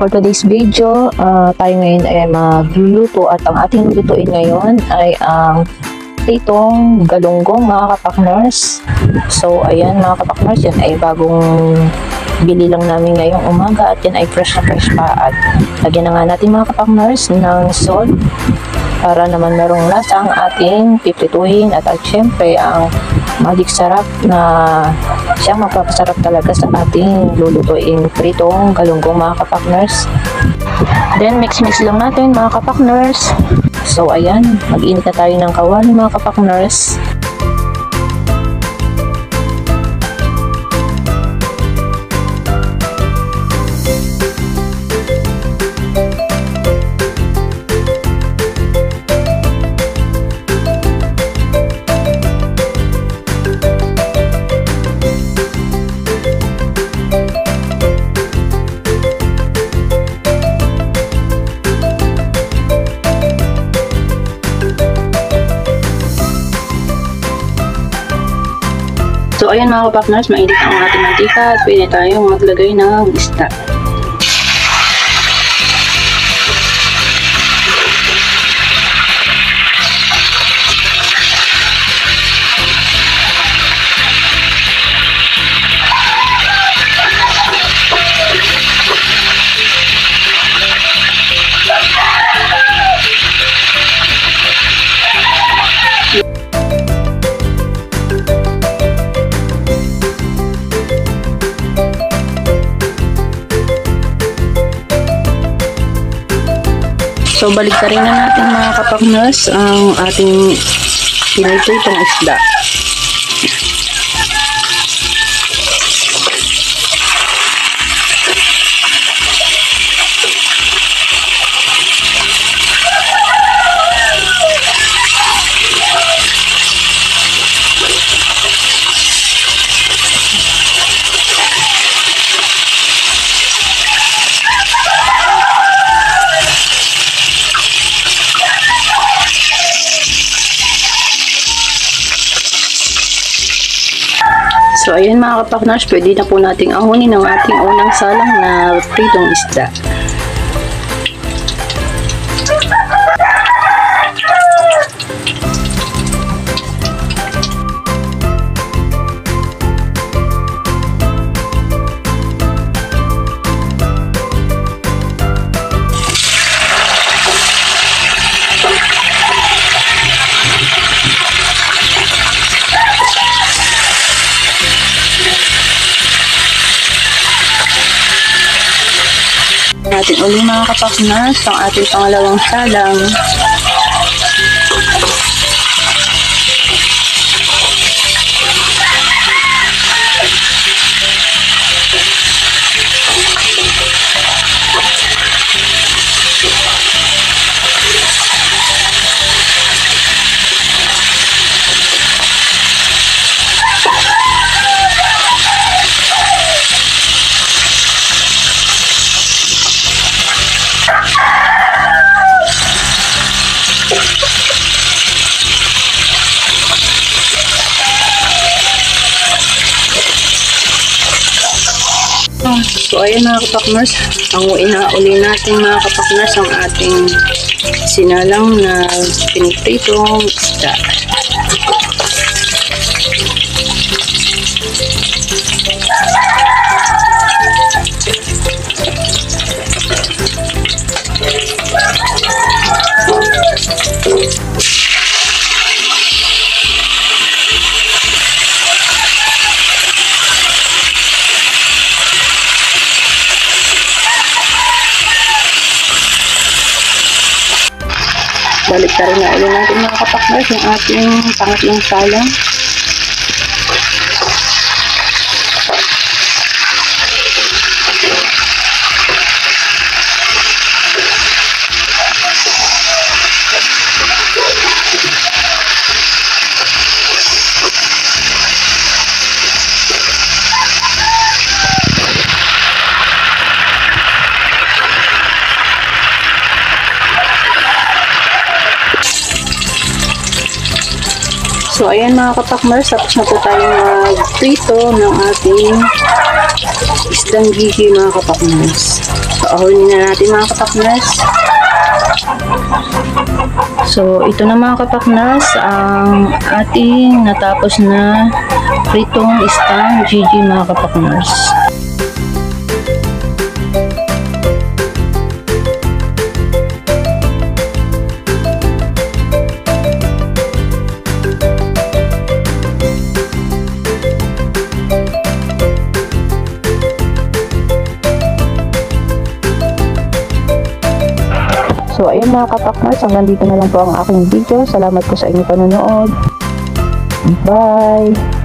For today's video, tayo ngayon ay magluluto at ang ating lutuin ngayon ay ang pritong galunggong mga kapakners. So ayan mga kapakners, yan ay bagong bili lang namin ngayong umaga at yan ay fresh na fresh pa. At lagyan na nga natin mga kapakners ng salt para naman merong lasa ang ating pipituhin at syempre ang magic sarap na siyang magpapasarap talaga sa ating lulutuin pritong galunggong mga kapakners. Then mix lang natin mga kapakners. So ayan, mag-init na tayo ng kawali mga kapakners. So ayan mga kapakners, mainit ang ating mantika at pwede tayong maglagay ng isda. So baliktarin na natin mga kapakners ang ating pinipritong isda. So ayan mga kapakners, pwede na po nating ahunin ang ating unang salang na pritong isda. Natin ulit mga kapakners ang ating pangalawang salang. So ayan mga kapakners, hanguin na uli natin mga kapakners ang ating sinalang na pinipritong isda. Baliktarin na ulit natin mga kapakners yung ating pangatlong salang. So ayan mga kapakmers, tapos na po tayo mag-prito ng ating isdang gigi mga kapakmers. Paahulin na natin mga kapakners. So, ito na mga kapakners, ang ating natapos na pritong isang GG mga kapakners. So, ayun mga kapakners, hanggang dito na lang po ang aking video. Salamat po sa inyong panonood. Bye!